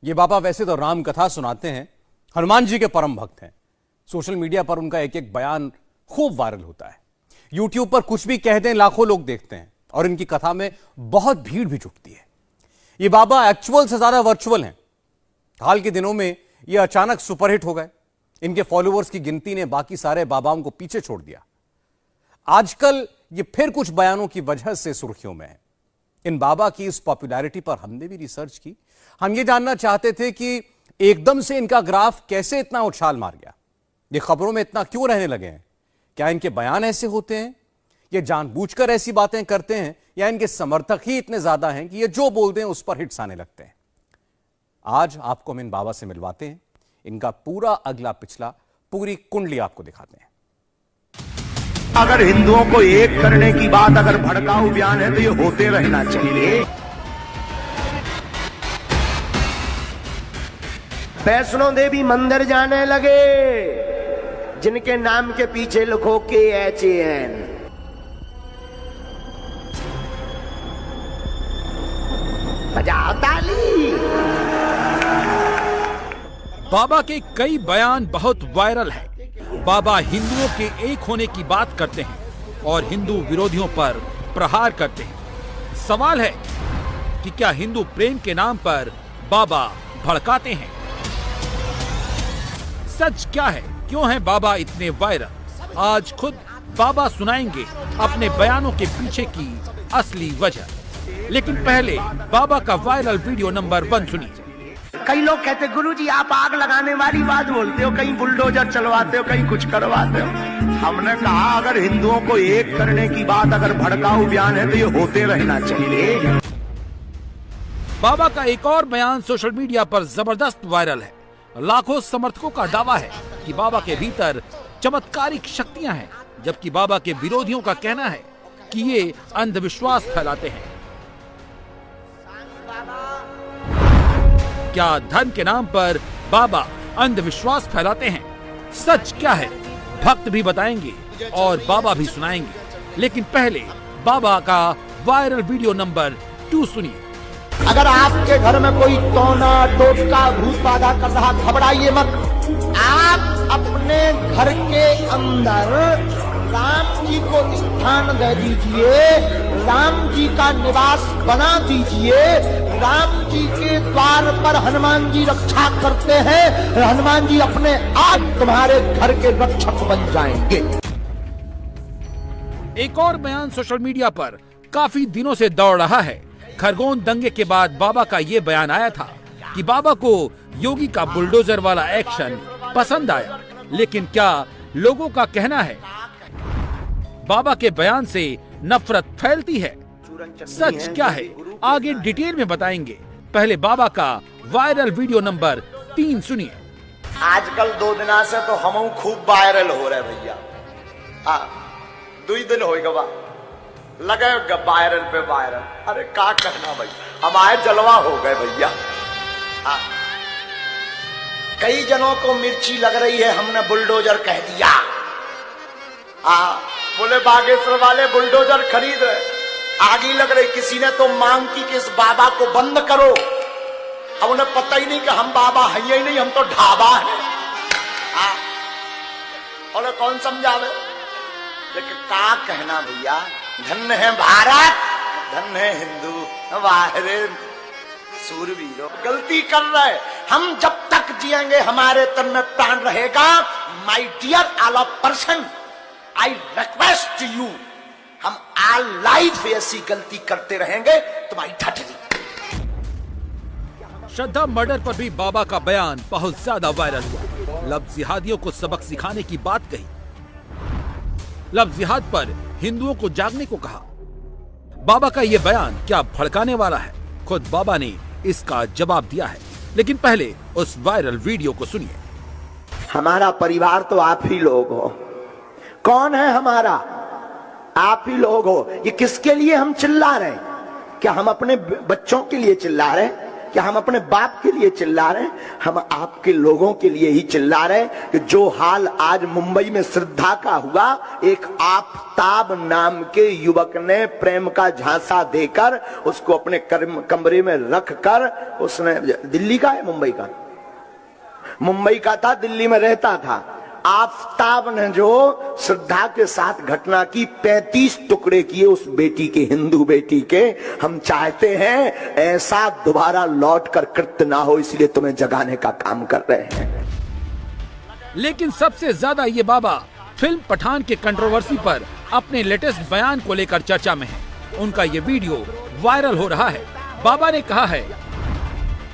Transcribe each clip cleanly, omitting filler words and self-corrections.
ये बाबा वैसे तो राम कथा सुनाते हैं, हनुमान जी के परम भक्त हैं। सोशल मीडिया पर उनका एक एक बयान खूब वायरल होता है। यूट्यूब पर कुछ भी कह दें लाखों लोग देखते हैं और इनकी कथा में बहुत भीड़ भी जुटती है। ये बाबा एक्चुअल से ज्यादा वर्चुअल हैं। हाल के दिनों में ये अचानक सुपरहिट हो गए। इनके फॉलोअर्स की गिनती ने बाकी सारे बाबाओं को पीछे छोड़ दिया। आजकल ये फिर कुछ बयानों की वजह से सुर्खियों में है। इन बाबा की इस पॉपुलैरिटी पर हमने भी रिसर्च की। हम ये जानना चाहते थे कि एकदम से इनका ग्राफ कैसे इतना उछाल मार गया। ये खबरों में इतना क्यों रहने लगे हैं? क्या इनके बयान ऐसे होते हैं? ये जानबूझकर ऐसी बातें करते हैं या इनके समर्थक ही इतने ज्यादा हैं कि ये जो बोल दें उस पर हिट्स आने लगते हैं? आज आपको हम इन बाबा से मिलवाते हैं। इनका पूरा अगला पिछला पूरी कुंडली आपको दिखाते हैं। अगर हिंदुओं को एक करने की बात अगर भड़काऊ बयान है तो ये होते रहना चाहिए। वैष्णो देवी मंदिर जाने लगे, जिनके नाम के पीछे लिखो KHAN। बजाओ ताली। बाबा के कई बयान बहुत वायरल हैं। बाबा हिंदुओं के एक होने की बात करते हैं और हिंदू विरोधियों पर प्रहार करते हैं। सवाल है कि क्या हिंदू प्रेम के नाम पर बाबा भड़काते हैं? सच क्या है? क्यों हैं बाबा इतने वायरल? आज खुद बाबा सुनाएंगे अपने बयानों के पीछे की असली वजह। लेकिन पहले बाबा का वायरल वीडियो नंबर 1 सुनिए। कई लोग कहते गुरुजी आप आग लगाने वाली बात बोलते हो, कहीं बुलडोजर चलवाते हो, कहीं कुछ करवाते हो। हमने कहा अगर हिंदुओं को एक करने की बात अगर भड़काऊ बयान है तो ये होते रहना चाहिए। बाबा का एक और बयान सोशल मीडिया पर जबरदस्त वायरल है। लाखों समर्थकों का दावा है कि बाबा के भीतर चमत्कारिक शक्तियां हैं, जबकि बाबा के विरोधियों का कहना है कि ये अंधविश्वास फैलाते हैं। क्या धर्म के नाम पर बाबा अंधविश्वास फैलाते हैं? सच क्या है? भक्त भी बताएंगे और बाबा भी सुनाएंगे। लेकिन पहले बाबा का वायरल वीडियो नंबर 2 सुनिए। अगर आपके घर में कोई टोना टोटका भूत बाधा कर रहा, घबराइए मत। आप अपने घर के अंदर राम जी को स्थान दे दीजिए, राम जी का निवास बना दीजिए। राम जी के द्वार पर हनुमान जी रक्षा करते हैं। हनुमान जी अपने आप तुम्हारे घर के रक्षक बन जाएंगे। एक और बयान सोशल मीडिया पर काफी दिनों से दौड़ रहा है। खरगोन दंगे के बाद बाबा का ये बयान आया था कि बाबा को योगी का बुलडोजर वाला एक्शन पसंद आया। लेकिन क्या लोगों का कहना है बाबा के बयान से नफरत फैलती है? सच क्या है? आगे डिटेल में बताएंगे। पहले बाबा का वायरल वीडियो नंबर 3 सुनिए। आजकल 2 दिना से तो हम खूब वायरल हो रहे भैया। 2 दिन होगा लगे वायरल पे वायरल। अरे क्या कहना भाई, हमारे जलवा हो गए भैया। कई जनों को मिर्ची लग रही है, हमने बुलडोजर कह दिया। बोले बागेश्वर वाले बुलडोजर खरीद रहे, आगी लग रही। किसी ने तो मांग की कि इस बाबा को बंद करो। अब उन्हें पता ही नहीं कि हम बाबा है ही नहीं, हम तो ढाबा है। बोले कौन समझावे? लेकिन क्या कहना भैया, धन्य है भारत, धन्य है हिंदू। वाहरे सूरवीरों, गलती कर रहे। हम जब तक जिएंगे हमारे तन में प्राण रहेगा। My dear all of person, I request you, हम ऑल लाइफ ऐसी गलती करते रहेंगे तुम्हारी ठठरी। श्रद्धा मर्डर पर भी बाबा का बयान बहुत ज्यादा वायरल हुआ। लफ्ज जिहादियों को सबक सिखाने की बात कही। लफ्ज जिहाद पर हिंदुओं को जागने को कहा। बाबा का यह बयान क्या भड़काने वाला है? खुद बाबा ने इसका जवाब दिया है। लेकिन पहले उस वायरल वीडियो को सुनिए। हमारा परिवार तो आप ही लोग हो। कौन है हमारा? आप ही लोग हो। ये किसके लिए हम चिल्ला रहे हैं? क्या हम अपने बच्चों के लिए चिल्ला रहे हैं? क्या हम अपने बाप के लिए चिल्ला रहे हैं? हम आपके लोगों के लिए ही चिल्ला रहे हैं कि जो हाल आज मुंबई में श्रद्धा का हुआ, एक आफताब नाम के युवक ने प्रेम का झांसा देकर उसको अपने कमरे में रखकर, उसने, दिल्ली का है मुंबई का, मुंबई का था, दिल्ली में रहता था, आफताब ने जो श्रद्धा के साथ घटना की, 35 टुकड़े किए उस बेटी के, हिंदू बेटी के। हम चाहते हैं ऐसा दोबारा लौट कर कृत्य ना हो, इसलिए तुम्हें जगाने का काम कर रहे हैं। लेकिन सबसे ज्यादा ये बाबा फिल्म पठान के कंट्रोवर्सी पर अपने लेटेस्ट बयान को लेकर चर्चा में है। उनका ये वीडियो वायरल हो रहा है। बाबा ने कहा है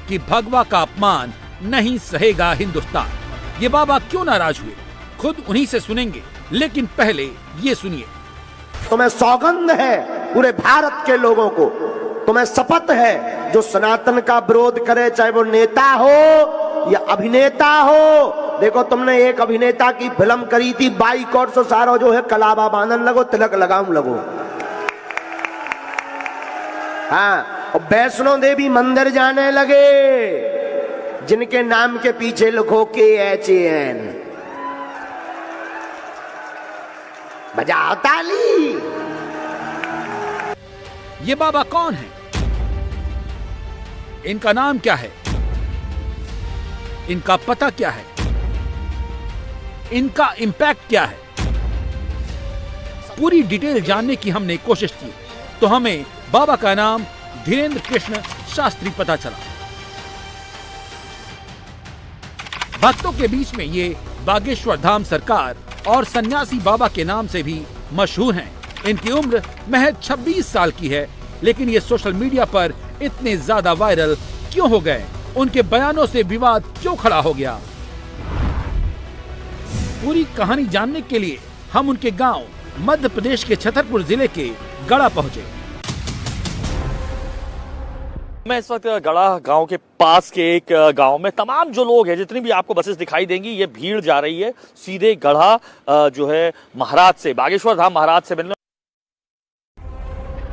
कि भगवा का अपमान नहीं सहेगा हिंदुस्तान। ये बाबा क्यों नाराज हुए, खुद उन्हीं से सुनेंगे, लेकिन पहले ये सुनिए। तुम्हें सौगंध है पूरे भारत के लोगों को, तुम्हें शपथ है, जो सनातन का विरोध करे, चाहे वो नेता हो या अभिनेता हो। देखो, तुमने एक अभिनेता की फिल्म करी थी, बाइकॉट से सारो जो है कलावा बांधन लगो, तिलक लगाऊं लगो। हाँ, और वैष्णो देवी मंदिर जाने लगे, जिनके नाम के पीछे लिखो KHAN। बजाओ ताली। ये बाबा कौन है, इनका नाम क्या है, इनका पता क्या है, इनका इंपैक्ट क्या है, पूरी डिटेल जानने की हमने कोशिश की तो हमें बाबा का नाम धीरेन्द्र कृष्ण शास्त्री पता चला। भक्तों के बीच में ये बागेश्वर धाम सरकार और सन्यासी बाबा के नाम से भी मशहूर हैं। इनकी उम्र महज 26 साल की है, लेकिन ये सोशल मीडिया पर इतने ज्यादा वायरल क्यों हो गए, उनके बयानों से विवाद क्यों खड़ा हो गया? पूरी कहानी जानने के लिए हम उनके गांव मध्य प्रदेश के छतरपुर जिले के गढ़ा पहुंचे। मैं इस वक्त गढ़ा गांव के पास के एक गांव में, तमाम जो लोग हैं, जितनी भी आपको बसेस दिखाई देंगी, ये भीड़ जा रही है सीधे गढ़ा जो है महाराज से, बागेश्वर धाम महाराज से मिलने।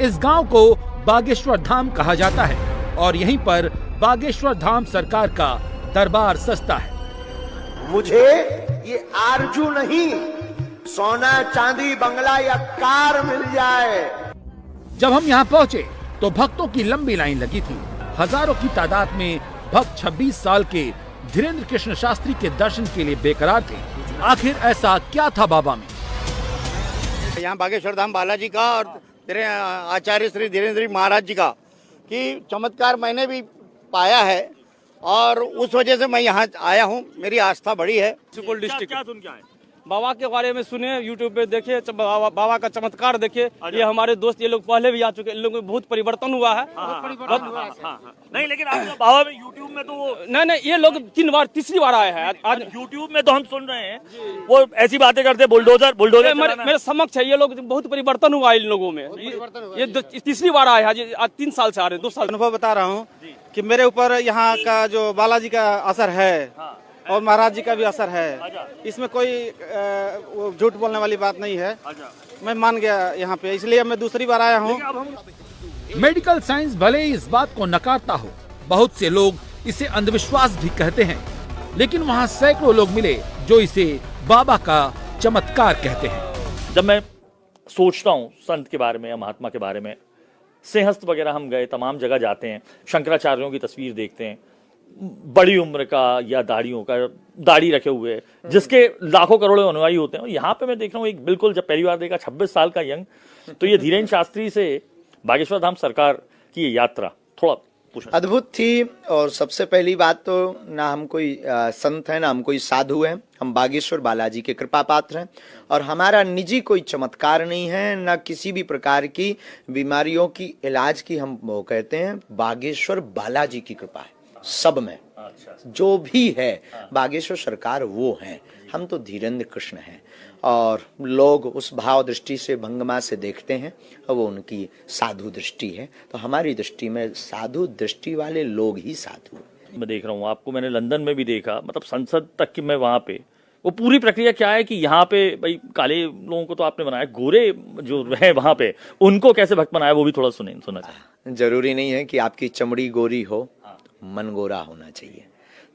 इस गांव को बागेश्वर धाम कहा जाता है और यहीं पर बागेश्वर धाम सरकार का दरबार सस्ता है। मुझे ये आरजू नहीं, सोना चांदी बंगला या कार मिल जाए। जब हम यहाँ पहुँचे तो भक्तों की लंबी लाइन लगी थी। हजारों की तादाद में भक्त 26 साल के धीरेन्द्र कृष्ण शास्त्री के दर्शन के लिए बेकरार थे। आखिर ऐसा क्या था बाबा में? यहाँ बागेश्वर धाम बालाजी का और तेरे आचार्य श्री धीरेन्द्र महाराज जी का कि चमत्कार मैंने भी पाया है और उस वजह से मैं यहाँ आया हूँ। मेरी आस्था बड़ी है। सुपौल डिस्ट्रिक्ट क्या सुन के आए? बाबा के बारे में सुने, यूट्यूब पे देखे, बाबा का चमत्कार देखे। ये हमारे दोस्त, ये लोग पहले भी आ चुके, इन लोगों में बहुत परिवर्तन हुआ है। नहीं, लेकिन आप बाबा में यूट्यूब में तो नहीं, ये लोग 3 बार, तीसरी बार आए हैं आज। यूट्यूब में तो हम सुन रहे हैं वो ऐसी बातें करते, बुलडोजर मेरे समक्ष है, ये लोग बहुत परिवर्तन हुआ इन लोगों में। ये तीसरी बार आए हैं, आज 3 साल से आ रहे हैं, 2 साल। अनुभव बता रहा हूँ कि मेरे ऊपर यहाँ का जो बालाजी का असर है और महाराज जी का भी असर है। इसमें कोई झूठ बोलने वाली बात नहीं है। मैं मान गया यहाँ पे, इसलिए मैं दूसरी बार आया हूँ। मेडिकल साइंस भले ही इस बात को नकारता हो, बहुत से लोग इसे अंधविश्वास भी कहते हैं, लेकिन वहाँ सैकड़ों लोग मिले जो इसे बाबा का चमत्कार कहते हैं। जब मैं सोचता हूँ संत के बारे में या महात्मा के बारे में, सिंहस्थ वगैरह हम गए, तमाम जगह जाते हैं, शंकराचार्यों की तस्वीर देखते हैं, बड़ी उम्र का या दाढ़ी रखे हुए, जिसके लाखों करोड़ों अनुयायी होते हैं। यहाँ पे मैं देख रहा हूँ एक बिल्कुल, जब पहली बार देखा 26 साल का यंग, तो ये धीरेन्द्र शास्त्री से बागेश्वर धाम सरकार की ये यात्रा थोड़ा पूछना अद्भुत थी। और सबसे पहली बात तो, ना हम कोई संत है, ना हम कोई साधु हैं, हम बागेश्वर बालाजी के कृपा पात्र हैं और हमारा निजी कोई चमत्कार नहीं है, ना किसी भी प्रकार की बीमारियों की इलाज की हम वो कहते हैं। बागेश्वर बालाजी की कृपा है सब में। जो भी है बागेश्वर सरकार वो है, हम तो धीरेन्द्र कृष्ण हैं। और लोग उस भाव दृष्टि से, भंगमा से देखते हैं, और वो उनकी साधु दृष्टि है। तो हमारी दृष्टि में साधु दृष्टि वाले लोग ही साधु। मैं देख रहा हूँ आपको, मैंने लंदन में भी देखा, मतलब संसद तक की मैं वहाँ पे, वो पूरी प्रक्रिया क्या है कि यहाँ पे भाई काले लोगों को तो आपने बनाया, गोरे जो है वहाँ पे उनको कैसे भक्त बनाया, वो भी थोड़ा सुना चाहिए। जरूरी नहीं है कि आपकी चमड़ी गोरी हो मनगोरा होना चाहिए।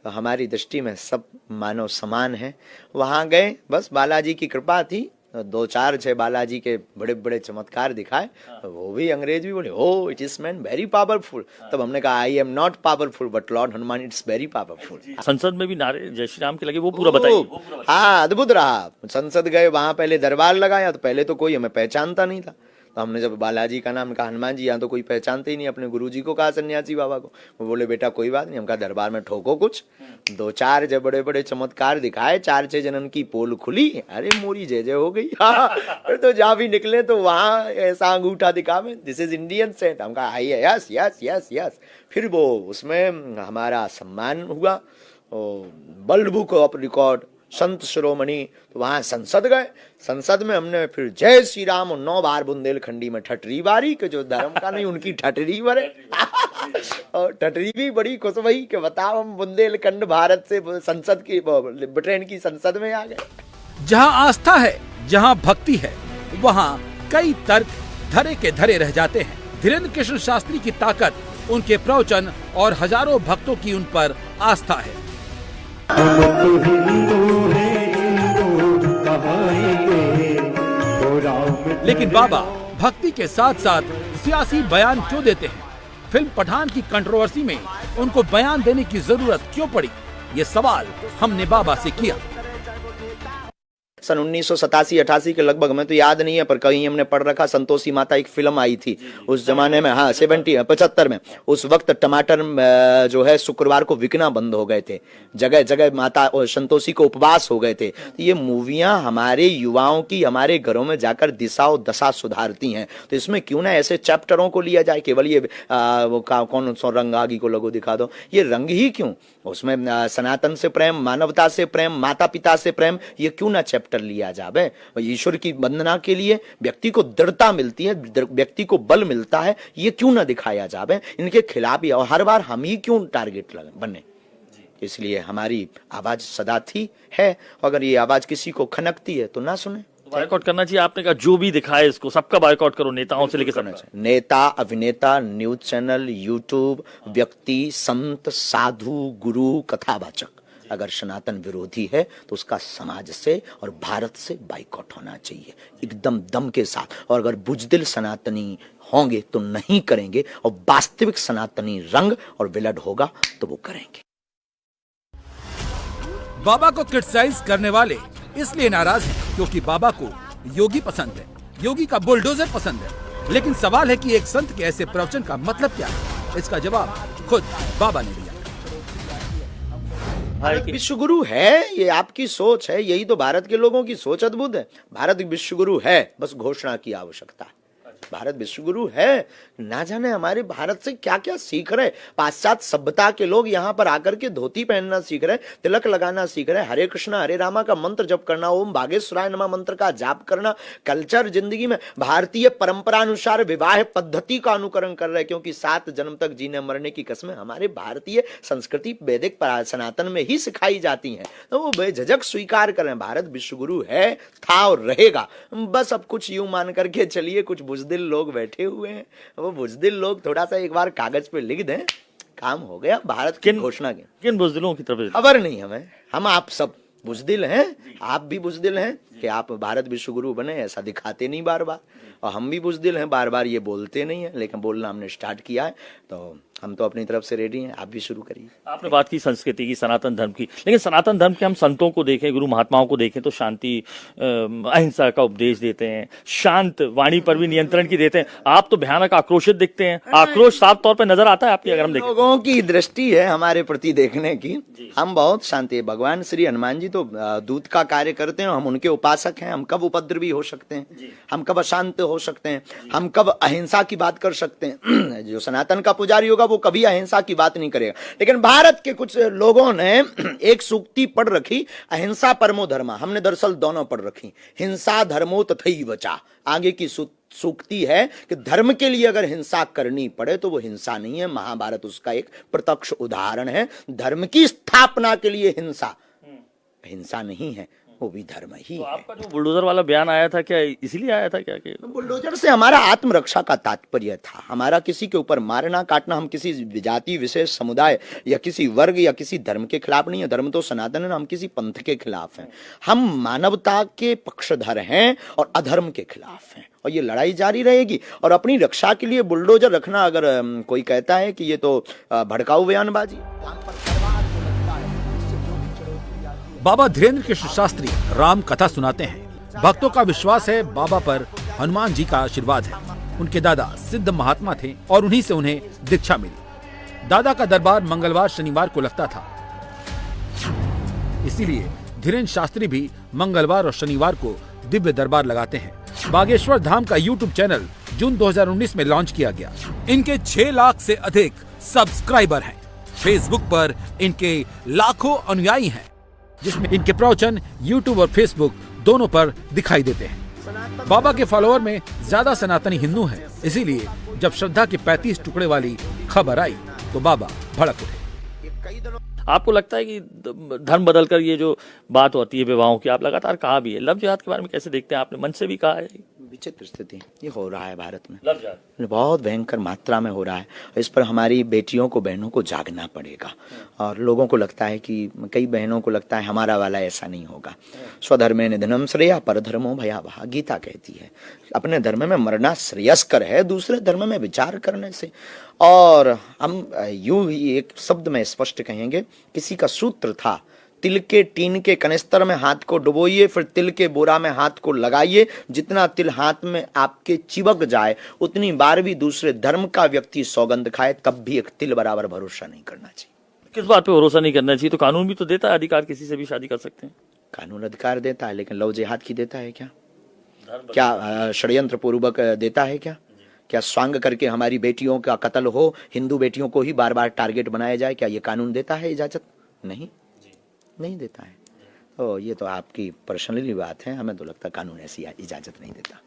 तो हमारी दृष्टि में सब मानव समान है। वहाँ गए, बस बालाजी की कृपा थी, 2-4 बालाजी के बड़े बड़े चमत्कार दिखाए, वो भी अंग्रेज भी बोले oh it is man very powerful. तब हमने कहा I am not powerful but lord Hanuman it's very powerful. संसद में भी नारे जय श्री राम के लगे, वो पूरा बताइए। हाँ, अद्भुत रहा। संसद गए, वहां पहले दरबार लगाया, तो पहले तो कोई हमें पहचानता नहीं था। तो हमने जब बालाजी का नाम कहा, हनुमान जी यहाँ तो कोई पहचानते ही नहीं, अपने गुरुजी को कहा, सन्यासी बाबा को। वो बोले बेटा कोई बात नहीं, हम कहा दरबार में ठोको कुछ। 2-4 जब बड़े बड़े चमत्कार दिखाए, 4-6 जनन की पोल खुली, अरे मोरी जय जय हो गई। फिर तो जहाँ भी निकले तो वहाँ ऐसा अंगूठा दिखावे, दिस इज इंडियन सेंट। हम कहा यस यस यस यस। फिर वो उसमें हमारा सम्मान हुआ, world book of record, Sant Shiromani. तो वहां संसद गए, संसद में हमने फिर जय श्री राम और 9 बार बुंदेलखंडी में ठटरी बारी के जो धर्म का नहीं उनकी ठटरी बरे। और ठटरी भी बड़ी खुश भई कि बताओ हम बुंदेलखंड भारत से संसद की ब्रिटेन की संसद में आ गए। जहाँ आस्था है, जहाँ भक्ति है, वहाँ कई तर्क धरे के धरे रह जाते हैं। धीरेन्द्र कृष्ण शास्त्री की ताकत उनके प्रवचन और हजारों भक्तों की उन पर आस्था है। लेकिन बाबा भक्ति के साथ साथ सियासी बयान क्यों देते हैं? फिल्म पठान की कंट्रोवर्सी में उनको बयान देने की जरूरत क्यों पड़ी? ये सवाल हमने बाबा से किया। सन 1987-88 के लगभग, में तो याद नहीं है पर कहीं हमने पढ़ रखा, संतोषी माता एक फिल्म आई थी उस जमाने में, हाँ 75 में। उस वक्त टमाटर जो है शुक्रवार को बिकना बंद हो गए थे, जगह जगह माता और संतोषी को उपवास हो गए थे। तो ये मूवियां हमारे युवाओं की हमारे घरों में जाकर दिशा और दशा सुधारती हैं। तो इसमें क्यों ना ऐसे चैप्टरों को लिया जाए, केवल ये कौन सा रंग आगी को लगो दिखा दो, ये रंग ही क्यों, उसमें सनातन से प्रेम, मानवता से प्रेम, माता पिता से प्रेम, ये क्यों ना चैप्टर लिया जाए। ईश्वर की वंदना के लिए व्यक्ति को दृढ़ता मिलती है, व्यक्ति को बल मिलता है, ये क्यों ना दिखाया जाए। इनके खिलाफ ही, और हर बार हम ही क्यों टारगेट बने। इसलिए हमारी आवाज सदा थी है, अगर ये आवाज किसी को खनकती है तो ना सुने। बायकॉट करना चाहिए। आपने कहा जो भी दिखाए इसको सबका बायकॉट करो, नेताओं से लेकर सब। नेता, अभिनेता, न्यूज चैनल, यूट्यूब, व्यक्ति, संत, साधु, गुरु, कथावाचक, अगर सनातन विरोधी है तो उसका समाज से और भारत से बाइकॉट होना चाहिए एकदम दम के साथ। और अगर बुजदिल सनातनी होंगे तो नहीं करेंगे, और वास्तविक सनातनी रंग और विलड होगा तो वो करेंगे। बाबा को क्रिटिसाइज करने वाले इसलिए नाराज हैं क्योंकि बाबा को योगी पसंद है, योगी का बुलडोजर पसंद है। लेकिन सवाल है कि एक संत के ऐसे प्रवचन का मतलब क्या है? इसका जवाब खुद बाबा ने दिया। भारत विश्वगुरु है, ये आपकी सोच है, यही तो भारत के लोगों की सोच अद्भुत है। भारत विश्वगुरु है, बस घोषणा की आवश्यकता है। भारत विश्वगुरु है, ना जाने हमारे भारत से क्या क्या सीख रहे। पाश्चात्य सभ्यता के लोग यहाँ पर आकर के धोती पहनना सीख रहे, तिलक लगाना सीख रहे, हरे कृष्णा हरे रामा का मंत्र जप करना, ओम भागेश्वराय नमः मंत्र का जाप करना। कल्चर जिंदगी में भारतीय परंपरा अनुसार विवाह पद्धति का अनुकरण कर रहे, क्योंकि 7 जन्म तक जीने मरने की कसमें हमारे भारतीय संस्कृति वैदिक सनातन में ही सिखाई जाती हैं। तो वो बेझिझक स्वीकार कर रहे हैं। भारत विश्वगुरु है, था और रहेगा। बस अब कुछ यूं मान करके चलिए, कुछ बुजदिल लोग बैठे हुए हैं, वो बुजदिल लोग थोड़ा सा एक बार कागज पे लिख दें, काम हो गया। भारत की घोषणा की किन बुजदिलों की तरफ खबर नहीं हमें, हम आप सब बुजदिल हैं, आप भी बुजदिल हैं कि आप भारत विश्वगुरु बने, ऐसा दिखाते नहीं बार बार। और हम भी बुजदिल हैं, बार बार ये बोलते नहीं है, लेकिन बोलना हमने स्टार्ट किया है, तो हम तो अपनी तरफ से रेडी हैं, आप भी शुरू करिए। आपने बात की संस्कृति की, सनातन धर्म की, लेकिन सनातन धर्म के हम संतों को देखें, गुरु महात्माओं को देखें तो शांति, अहिंसा का उपदेश देते हैं, शांत वाणी पर भी नियंत्रण की देते हैं। आप तो भयानक आक्रोशित दिखते हैं, आक्रोश साफ तौर पर नजर आता है आपकी। अगर हम देखें, लोगों की दृष्टि है हमारे प्रति देखने की, हम बहुत शांति है। भगवान श्री हनुमान जी तो दूत का कार्य करते हैं, हम उनके उपासक हैं। हम कब उपद्रवी हो सकते हैं, हम कब अशांत हो सकते हैं, हम कब अहिंसा की बात कर सकते हैं। जो सनातन का पुजारी होगा वो कभी अहिंसा की बात नहीं करेगा। लेकिन भारत के कुछ लोगों ने एक सूक्ति पढ़ रखी, अहिंसा परमो धर्मा, हमने दरअसल दोनों पढ़ रखी, हिंसा धर्मो तथैव बचा। आगे की सूक्ति है कि धर्म के लिए अगर हिंसा करनी पड़े तो वो हिंसा नहीं है। महाभारत उसका एक प्रत्यक्ष उदाहरण है। धर्म की स्थापना के लिए हिंसा नहीं है, वो भी धर्म ही तो है। आपका जो बुलडोजर वाला बयान आया था क्या इसीलिए आया था क्या कि बुलडोजर से हमारा आत्मरक्षा का तात्पर्य था, हमारा किसी के ऊपर मारना काटना, हम किसी जाति विशेष समुदाय या किसी वर्ग या किसी धर्म के खिलाफ नहीं है। धर्म तो सनातन है, हम किसी पंथ के खिलाफ हैं। हम मानवता के पक्षधर हैं और अधर्म के खिलाफ हैं, और ये लड़ाई जारी रहेगी। और अपनी रक्षा के लिए बुलडोजर रखना, अगर कोई कहता है कि ये तो भड़काऊ बयानबाजी। बाबा धीरेन्द्र कृष्ण शास्त्री राम कथा सुनाते हैं। भक्तों का विश्वास है बाबा पर हनुमान जी का आशीर्वाद है। उनके दादा सिद्ध महात्मा थे और उन्हीं से उन्हें दीक्षा मिली। दादा का दरबार मंगलवार शनिवार को लगता था, इसीलिए धीरेन्द्र शास्त्री भी मंगलवार और शनिवार को दिव्य दरबार लगाते हैं। बागेश्वर धाम का YouTube चैनल जून 2019 में लॉन्च किया गया। इनके 6 लाख से अधिक सब्सक्राइबर हैं। फेसबुक पर इनके लाखों अनुयायी हैं, जिसमें इनके प्रवचन YouTube और Facebook दोनों पर दिखाई देते हैं। बाबा के फॉलोअर में ज्यादा सनातनी हिंदू हैं, इसीलिए जब श्रद्धा के 35 टुकड़े वाली खबर आई तो बाबा भड़क उठे। आपको लगता है कि धर्म बदलकर ये जो बात होती है विवाहों की, आप लगातार कहा भी है, लव जिहाद के बारे में कैसे देखते हैं? आपने मन से भी कहा है। विचित्र स्थिति ये हो रहा है भारत में, लव जिहाद बहुत भयंकर मात्रा में हो रहा है। इस पर हमारी बेटियों को, बहनों को जागना पड़ेगा। और लोगों को लगता है कि, कई बहनों को लगता है हमारा वाला ऐसा नहीं होगा। स्वधर्मे निधनम श्रेया परधर्मो भयावह, गीता कहती है। अपने धर्म में मरना श्रेयस्कर है दूसरे धर्म में विचार करने से। और हम यूं ही एक शब्द में स्पष्ट कहेंगे, किसी का सूत्र था, तिल के टीन के कनिस्तर में हाथ को डुबोइए, फिर तिल के बोरा में हाथ को लगाइए। जितना तिल हाथ में आपके चिपक जाए उतनी बार भी दूसरे धर्म का व्यक्ति सौगंध खाए, तब भी एक तिल बराबर भरोसा नहीं करना चाहिए। किस बात पे भरोसा नहीं करना चाहिए? तो कानून भी तो देता है अधिकार, किसी से भी शादी कर सकते हैं। कानून अधिकार देता है, लेकिन लव जिहाद की देता है क्या? क्या षड्यंत्र पूर्वक देता है क्या? क्या स्वांग करके हमारी बेटियों का कत्ल हो, हिंदू बेटियों को ही बार बार टारगेट बनाया जाए, क्या ये कानून देता है इजाजत? नहीं देता है। तो ये तो आपकी पर्सनली बात है, हमें तो लगता है कानून ऐसी इजाजत नहीं देता।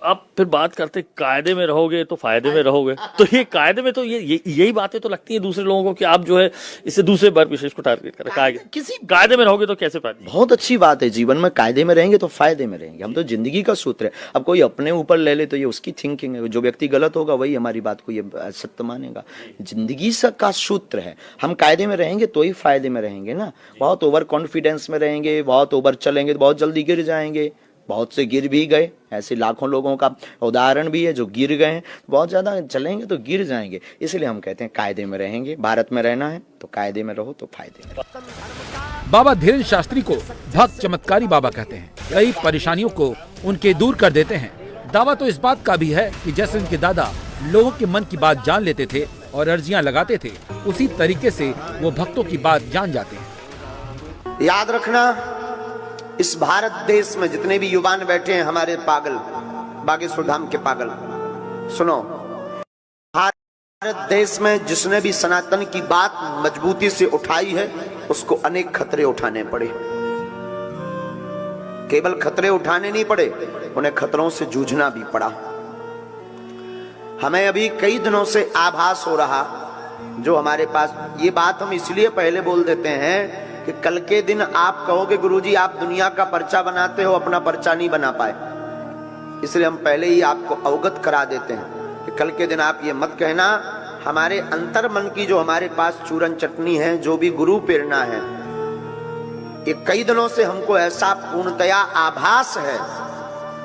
आप फिर बात करते कायदे में रहोगे तो फायदे में रहोगे, तो ये कायदे में तो यही बातें तो लगती है दूसरे लोगों को कि आप जो है इससे दूसरे वर्ग विशेष को टारगेट करें। किसी कायदे में रहोगे तो कैसे फायदे? बहुत अच्छी बात है, जीवन में कायदे में रहेंगे तो फायदे में रहेंगे। हम तो जिंदगी का सूत्र है। अब कोई अपने ऊपर ले ले तो ये उसकी थिंकिंग है। जो व्यक्ति गलत होगा वही हमारी बात को ये सत्य मानेगा। जिंदगी का सूत्र है, हम कायदे में रहेंगे तो ही फायदे में रहेंगे ना। बहुत ओवर कॉन्फिडेंस में रहेंगे, बहुत ओवर चलेंगे तो बहुत जल्दी गिर जाएंगे। बहुत से गिर भी गए, ऐसे लाखों लोगों का उदाहरण भी है जो गिर गए हैं। बहुत ज्यादा चलेंगे तो गिर जाएंगे, इसलिए हम कहते हैं कायदे में रहेंगे। भारत में रहना है तो कायदे में रहो तो फायदे में। बाबा धीरेन्द्र शास्त्री को भक्त चमत्कारी बाबा कहते हैं। कई परेशानियों को उनके दूर कर देते हैं। दावा तो इस बात का भी है कि जैसे उनके दादा लोगों के मन की बात जान लेते थे और अर्जियां लगाते थे, उसी तरीके से वो भक्तों की बात जान जाते हैं। याद रखना, इस भारत देश में जितने भी युवान बैठे हैं हमारे पागल, बागेश्वर धाम के पागल, सुनो, भारत देश में जिसने भी सनातन की बात मजबूती से उठाई है उसको अनेक खतरे उठाने पड़े। केवल खतरे उठाने नहीं पड़े, उन्हें खतरों से जूझना भी पड़ा। हमें अभी कई दिनों से आभास हो रहा, जो हमारे पास, ये बात हम इसलिए पहले बोल देते हैं कि कल के दिन आप कहोगे गुरुजी आप दुनिया का पर्चा बनाते हो, अपना पर्चा नहीं बना पाए। इसलिए हम पहले ही आपको अवगत करा देते हैं कि कल के दिन आप ये मत कहना, हमारे अंतर मन की जो हमारे पास चूरन चटनी है, जो भी गुरु प्रेरणा है, ये कई दिनों से हमको ऐसा पूर्णतया आभास है।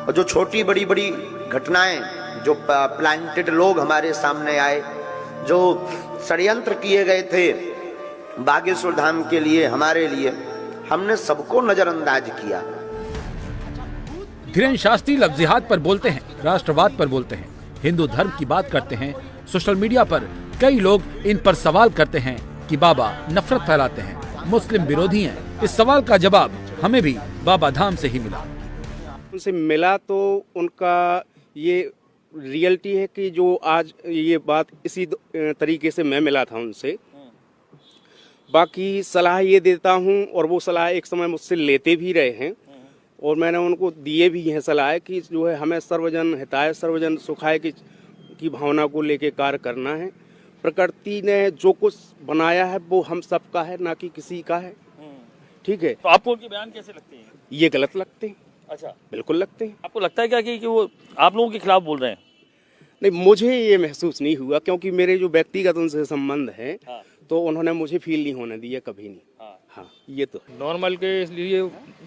और जो छोटी बड़ी बड़ी घटनाएं, जो प्लांटेड लोग हमारे सामने आए, जो षड्यंत्र किए गए थे बागेश्वर धाम के लिए, हमारे लिए, हमने सबको नजरअंदाज किया। धीरेन्द्र शास्त्री लव जिहाद पर बोलते हैं, राष्ट्रवाद पर बोलते हैं, हिंदू धर्म की बात करते हैं। सोशल मीडिया पर कई लोग इन पर सवाल करते हैं कि बाबा नफरत फैलाते हैं, मुस्लिम विरोधी हैं। इस सवाल का जवाब हमें भी बाबा धाम से ही मिला। उनसे मिला तो उनका ये रियलिटी है कि जो आज ये बात इसी तरीके से मैं मिला था उनसे। बाकी सलाह ये देता हूँ, और वो सलाह एक समय मुझसे लेते भी रहे हैं, और मैंने उनको दिए भी हैं सलाह कि जो है हमें सर्वजन हिताय सर्वजन सुखाय की भावना को लेके कार्य करना है। प्रकृति ने जो कुछ बनाया है वो हम सबका है, ना कि किसी का है। ठीक है, तो आपको उनके बयान कैसे लगते हैं? ये गलत लगते हैं, अच्छा, बिल्कुल लगते हैं। आपको लगता है क्या कि वो आप लोगों के खिलाफ बोल रहे हैं? नहीं, मुझे ये महसूस नहीं हुआ, क्योंकि मेरे जो व्यक्तिगत उनसे संबंध है, हाँ। तो उन्होंने मुझे फील नहीं होने दिया कभी नहीं। हाँ। हाँ, ये तो है। नॉर्मल के लिए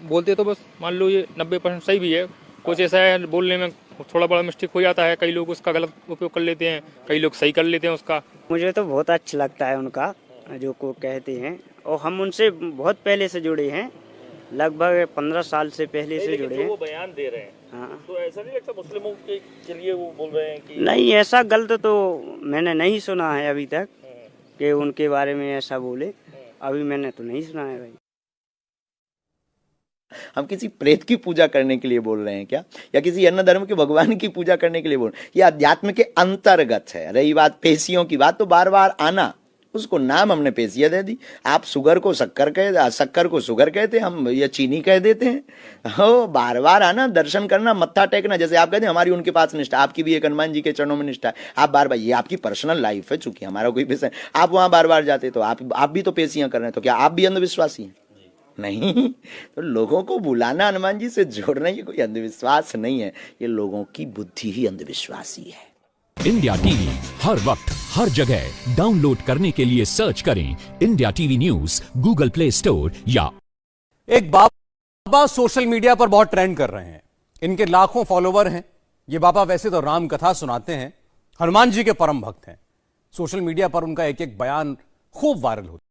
बोलते तो बस मान लो ये 90% सही भी है, कुछ ऐसा है बोलने में थोड़ा बड़ा मिस्टेक हो जाता है, कई लोग उसका गलत उपयोग कर लेते हैं, कई लोग सही कर लेते हैं उसका। मुझे तो बहुत अच्छा लगता है उनका जो को कहते हैं, और हम उनसे बहुत पहले से जुड़े हैं, लगभग 15 साल से पहले से जुड़े हैं। वो बयान दे रहे हैं, हाँ, तो ऐसा नहीं लगता मुस्लिमों के लिए वो बोल रहे हैं कि नहीं, ऐसा गलत तो मैंने नहीं सुना है अभी तक कि उनके बारे में ऐसा बोले, अभी मैंने तो नहीं सुना है भाई। हम किसी प्रेत की पूजा करने के लिए बोल रहे हैं क्या, या किसी अन्य धर्म के भगवान की पूजा करने के लिए बोल रहे हैं? ये अध्यात्म के अंतर्गत है। रही बात पेशियों की बात, तो बार बार आना, उसको नाम हमने पेशिया दे दी। आप शुगर को शक्कर कह, शक्कर को शुगर कहते हैं, हम या चीनी कह देते हैं। हो, बार बार आना, दर्शन करना, मत्था टेकना। जैसे आप कहते हैं हमारी उनके पास निष्ठा, आपकी भी एक हनुमान जी के चरणों में निष्ठा है। आप बार बार, ये आपकी पर्सनल लाइफ है, चूंकि हमारा कोई विषय, आप वहां बार बार जाते, तो आप भी तो पेशियां कर रहे हैं, तो क्या आप भी अंधविश्वासी हैं? नहीं। तो लोगों को बुलाना, हनुमान जी से जोड़ना, ये कोई अंधविश्वास नहीं है, ये लोगों की बुद्धि ही अंधविश्वासी है। इंडिया टीवी हर वक्त हर जगह डाउनलोड करने के लिए सर्च करें India TV news Google play store या एक बाबा सोशल मीडिया पर बहुत ट्रेंड कर रहे हैं, इनके लाखों फॉलोवर हैं। ये बाबा वैसे तो राम कथा सुनाते हैं, हनुमान जी के परम भक्त हैं। सोशल मीडिया पर उनका एक एक बयान खूब वायरल होता है।